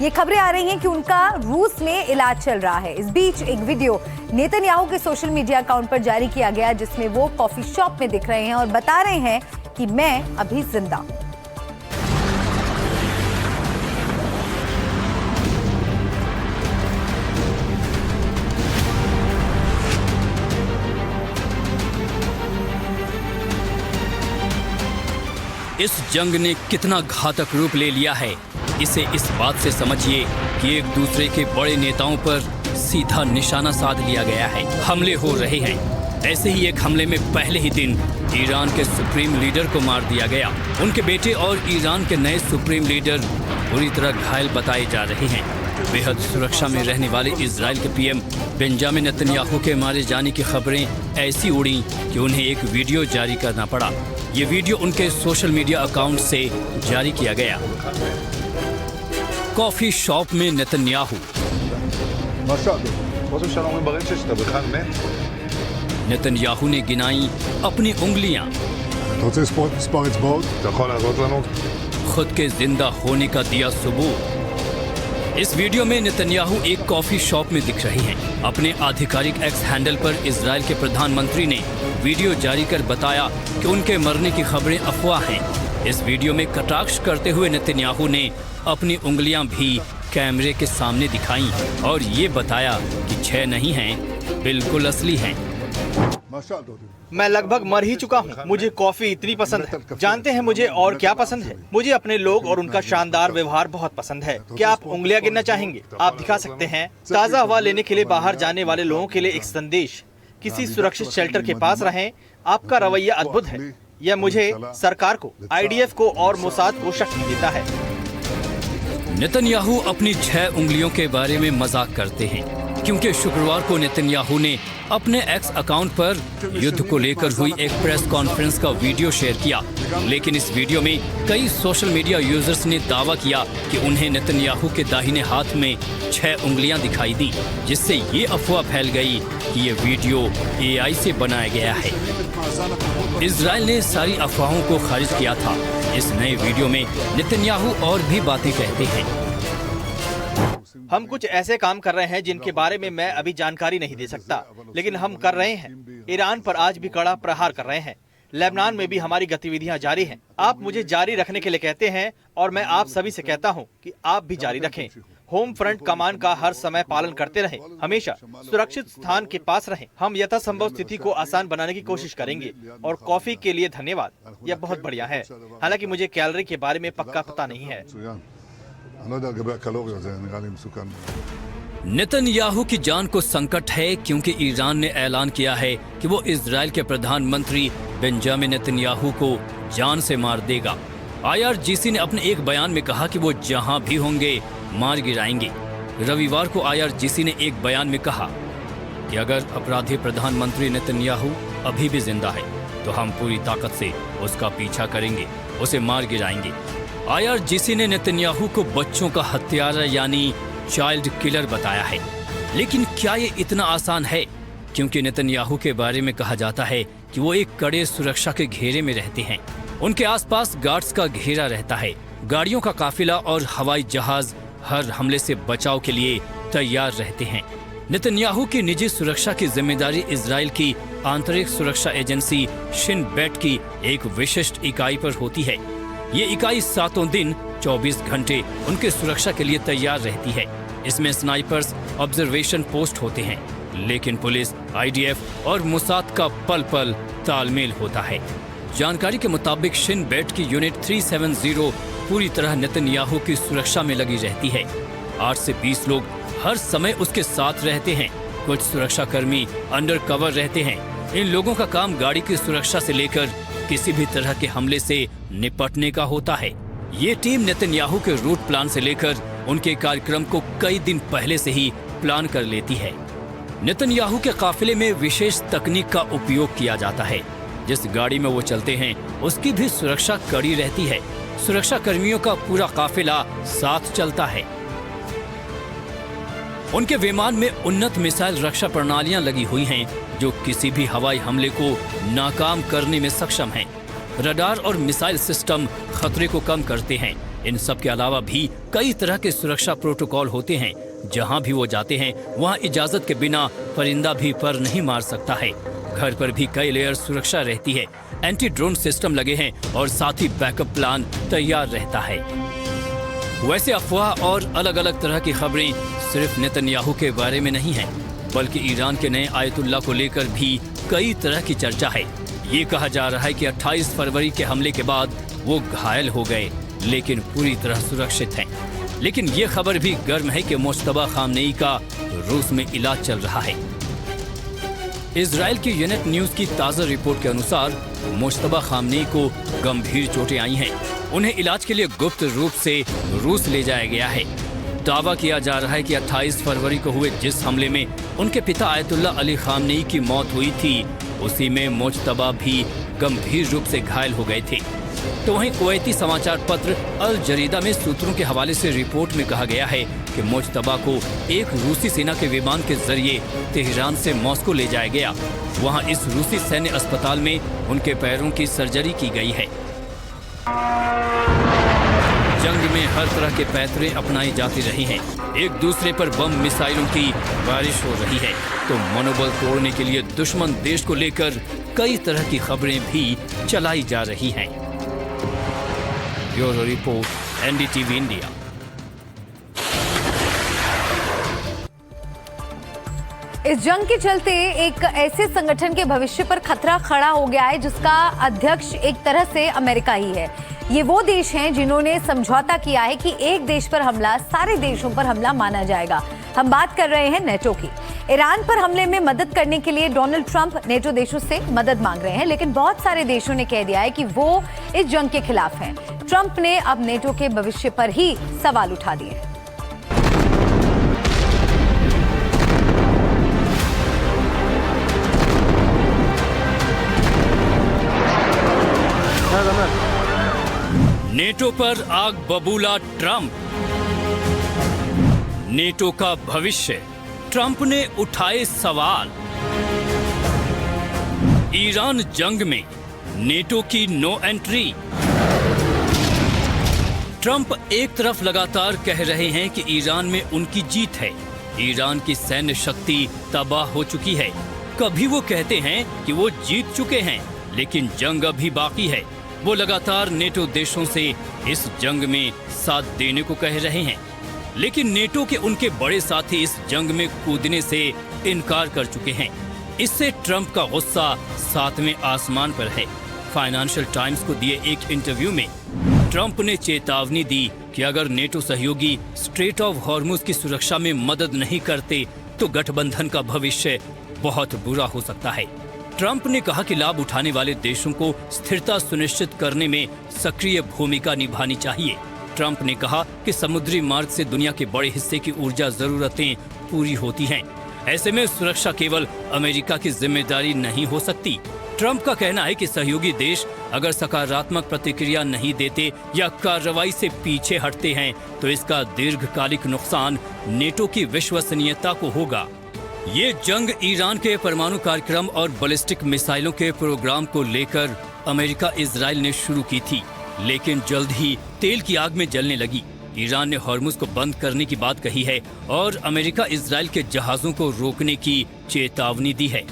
ये खबरें आ रही हैं कि उनका रूस में इलाज चल रहा है। इस बीच एक वीडियो नेतन्याहू के सोशल मीडिया अकाउंट पर जारी किया गया, जिसमें वो कॉफी शॉप में दिख रहे हैं और बता रहे हैं कि मैं अभी जिंदा हूं। इस जंग ने कितना घातक रूप ले लिया है, इसे इस बात से समझिए कि एक दूसरे के बड़े नेताओं पर सीधा निशाना साध लिया गया है। हमले हो रहे हैं। ऐसे ही एक हमले में पहले ही दिन ईरान के सुप्रीम लीडर को मार दिया गया। उनके बेटे और ईरान के नए सुप्रीम लीडर बुरी तरह घायल बताए जा रहे हैं। बेहद सुरक्षा में रहने वाले इजराइल के पीएम बेंजामिन नेतन्याहू के मारे जाने की खबरें ऐसी उड़ी कि उन्हें एक वीडियो जारी करना पड़ा। ये वीडियो उनके सोशल मीडिया अकाउंट से जारी किया गया। कॉफी शॉप में नेतन्याहू। नेतन्याहू ने गिनाई अपनी उंगलियां। खुद के जिंदा होने का दिया सबूत। इस वीडियो में नेतन्याहू एक कॉफी शॉप में दिख रहे हैं। अपने आधिकारिक एक्स हैंडल पर इजराइल के प्रधानमंत्री ने वीडियो जारी कर बताया कि उनके मरने की खबरें अफवाह हैं। इस वीडियो में कटाक्ष करते हुए नेतन्याहू ने अपनी उंगलियां भी कैमरे के सामने दिखाई और ये बताया कि 6 नहीं हैं, बिल्कुल असली हैं। मैं लगभग मर ही चुका हूँ। मुझे कॉफी इतनी पसंद है। जानते हैं मुझे और क्या पसंद है? मुझे अपने लोग और उनका शानदार व्यवहार बहुत पसंद है। क्या आप उंगलियां गिनना चाहेंगे? आप दिखा सकते हैं। ताज़ा हवा लेने के लिए बाहर जाने वाले लोगों के लिए एक संदेश: किसी सुरक्षित शेल्टर के पास रहें। आपका रवैया अद्भुत है। यह मुझे, सरकार को, IDF को और मोसाद को शक्ति देता है। नेतन्याहू अपनी 6 उंगलियों के बारे में मजाक करते हैं, क्योंकि शुक्रवार को नेतन्याहू ने अपने एक्स अकाउंट पर युद्ध को लेकर हुई एक प्रेस कॉन्फ्रेंस का वीडियो शेयर किया। लेकिन इस वीडियो में कई सोशल मीडिया यूजर्स ने दावा किया कि उन्हें नेतन्याहू के दाहिने हाथ में 6 उंगलियां दिखाई दी, जिससे ये अफवाह फैल गई कि ये वीडियो AI से बनाया गया है। इजराइल ने सारी अफवाहों को खारिज किया था। इस नए वीडियो में नेतन्याहू और भी बातें कहते हैं। हम कुछ ऐसे काम कर रहे हैं जिनके बारे में मैं अभी जानकारी नहीं दे सकता, लेकिन हम कर रहे हैं। ईरान पर आज भी कड़ा प्रहार कर रहे हैं। लेबनान में भी हमारी गतिविधियां जारी हैं। आप मुझे जारी रखने के लिए कहते हैं और मैं आप सभी से कहता हूं कि आप भी जारी रखें। होम फ्रंट कमान का हर समय पालन करते रहें। हमेशा सुरक्षित स्थान के पास रहें। हम यथासंभव स्थिति को आसान बनाने की कोशिश करेंगे। और कॉफी के लिए धन्यवाद, यह बहुत बढ़िया है। हालांकि मुझे कैलोरी के बारे में पक्का पता नहीं है। नेतन्याहू की जान को संकट है, क्योंकि ईरान ने ऐलान किया है कि वो इजराइल के प्रधानमंत्री बेंजामिन नेतन्याहू को जान से मार देगा। IRGC ने अपने एक बयान में कहा कि वो जहां भी होंगे मार गिराएंगे। रविवार को IRGC ने एक बयान में कहा कि अगर अपराधी प्रधानमंत्री नेतन्याहू अभी भी जिंदा है तो हम पूरी ताकत से उसका पीछा करेंगे, उसे मार गिराएंगे। IRGC ने नेतन्याहू को बच्चों का हत्यारा यानी चाइल्ड किलर बताया है। लेकिन क्या ये इतना आसान है? क्योंकि नेतन्याहू के बारे में कहा जाता है कि वो एक कड़े सुरक्षा के घेरे में रहते हैं। उनके आसपास गार्ड्स का घेरा रहता है। गाड़ियों का काफिला और हवाई जहाज हर हमले से बचाव के लिए तैयार रहते हैं। नेतन्याहू की निजी सुरक्षा की जिम्मेदारी इजराइल की आंतरिक सुरक्षा एजेंसी शिन बेट की एक विशिष्ट इकाई पर होती है। ये इकाई 7 दिन 24 घंटे उनके सुरक्षा के लिए तैयार रहती है। इसमें स्नाइपर्स ऑब्जर्वेशन पोस्ट होते हैं, लेकिन पुलिस, IDF और मोसाद का पल पल तालमेल होता है। जानकारी के मुताबिक शिन बेट की यूनिट 370 पूरी तरह नेतन्याहू की सुरक्षा में लगी रहती है। 8 से 20 लोग हर समय उसके साथ रहते हैं। कुछ सुरक्षा कर्मी अंडर कवर रहते हैं। इन लोगों का काम गाड़ी की सुरक्षा से लेकर किसी भी तरह के हमले से निपटने का होता है। ये टीम नेतन्याहू के रूट प्लान से लेकर उनके कार्यक्रम को कई दिन पहले से ही प्लान कर लेती है। नेतन्याहू के काफिले में विशेष तकनीक का उपयोग किया जाता है। जिस गाड़ी में वो चलते हैं उसकी भी सुरक्षा कड़ी रहती है। सुरक्षा कर्मियों का पूरा काफिला साथ चलता है। उनके विमान में उन्नत मिसाइल रक्षा प्रणालियां लगी हुई हैं, जो किसी भी हवाई हमले को नाकाम करने में सक्षम हैं। रडार और मिसाइल सिस्टम खतरे को कम करते हैं। इन सब के अलावा भी कई तरह के सुरक्षा प्रोटोकॉल होते हैं। जहां भी वो जाते हैं वहां इजाजत के बिना परिंदा भी पर नहीं मार सकता है। घर पर भी कई लेयर सुरक्षा रहती है, एंटी ड्रोन सिस्टम लगे हैं और साथ ही बैकअप प्लान तैयार रहता है। वैसे अफवाह और अलग अलग तरह की खबरें सिर्फ नेतन्याहू के बारे में नहीं हैं, बल्कि ईरान के नए आयतुल्ला को लेकर भी कई तरह की चर्चा है। ये कहा जा रहा है कि 28 फरवरी के हमले के बाद वो घायल हो गए, लेकिन पूरी तरह सुरक्षित हैं। लेकिन ये खबर भी गर्म है कि मुश्तबा खामनेई का रूस में इलाज चल रहा है। इजराइल की यूनिट न्यूज की ताज़ा रिपोर्ट के अनुसार मुश्तबा खामनेई को गंभीर चोटें आई हैं। उन्हें इलाज के लिए गुप्त रूप से रूस ले जाया गया है। दावा किया जा रहा है कि 28 फरवरी को हुए जिस हमले में उनके पिता आयतुल्ला अली खामनेई की मौत हुई थी, उसी में मुश्तबा भी गंभीर रूप से घायल हो गए थे। तो वहीं कुवैती समाचार पत्र अल जरीदा में सूत्रों के हवाले से रिपोर्ट में कहा गया है कि मुश्तबा को एक रूसी सेना के विमान के जरिए तेहरान से मॉस्को ले जाया गया। वहां इस रूसी सैन्य अस्पताल में उनके पैरों की सर्जरी की गई है। जंग में हर तरह के पैतरे अपनाई जाती रही हैं। एक दूसरे पर बम मिसाइलों की बारिश हो रही है, तो मनोबल तोड़ने के लिए दुश्मन देश को लेकर कई तरह की खबरें भी चलाई जा रही हैं। Bureau report, NDTV India. इस जंग के चलते एक ऐसे संगठन के भविष्य पर खतरा खड़ा हो गया है जिसका अध्यक्ष एक तरह से अमेरिका ही है। ये वो देश हैं जिन्होंने समझौता किया है कि एक देश पर हमला सारे देशों पर हमला माना जाएगा। हम बात कर रहे हैं नेटो की। ईरान पर हमले में मदद करने के लिए डोनाल्ड ट्रंप नेटो देशों से मदद मांग रहे हैं, लेकिन बहुत सारे देशों ने कह दिया है कि वो इस जंग के खिलाफ हैं। ट्रंप ने अब नेटो के भविष्य पर ही सवाल उठा दिए हैं। नेटो पर आग बबूला ट्रंप। नेटो का भविष्य, ट्रंप ने उठाए सवाल। ईरान जंग में नेटो की नो एंट्री। ट्रंप एक तरफ लगातार कह रहे हैं कि ईरान में उनकी जीत है, ईरान की सैन्य शक्ति तबाह हो चुकी है। कभी वो कहते हैं कि वो जीत चुके हैं, लेकिन जंग अभी बाकी है। वो लगातार नेटो देशों से इस जंग में साथ देने को कह रहे हैं, लेकिन नेटो के उनके बड़े साथी इस जंग में कूदने से इनकार कर चुके हैं। इससे ट्रंप का गुस्सा सातवें आसमान पर है। फाइनेंशियल टाइम्स को दिए एक इंटरव्यू में ट्रंप ने चेतावनी दी कि अगर नेटो सहयोगी स्ट्रेट ऑफ हॉर्मुज की सुरक्षा में मदद नहीं करते तो गठबंधन का भविष्य बहुत बुरा हो सकता है। ट्रंप ने कहा कि लाभ उठाने वाले देशों को स्थिरता सुनिश्चित करने में सक्रिय भूमिका निभानी चाहिए। ट्रंप ने कहा कि समुद्री मार्ग से दुनिया के बड़े हिस्से की ऊर्जा जरूरतें पूरी होती हैं। ऐसे में सुरक्षा केवल अमेरिका की जिम्मेदारी नहीं हो सकती। ट्रंप का कहना है कि सहयोगी देश अगर सकारात्मक प्रतिक्रिया नहीं देते या कार्रवाई से पीछे हटते हैं तो इसका दीर्घकालिक नुकसान नेटो की विश्वसनीयता को होगा। ये जंग ईरान के परमाणु कार्यक्रम और बैलिस्टिक मिसाइलों के प्रोग्राम को लेकर अमेरिका इजराइल ने शुरू की थी, लेकिन जल्द ही तेल की आग में जलने लगी। ईरान ने हॉर्मुज को बंद करने की बात कही है और अमेरिका इजराइल के जहाजों को रोकने की चेतावनी दी है।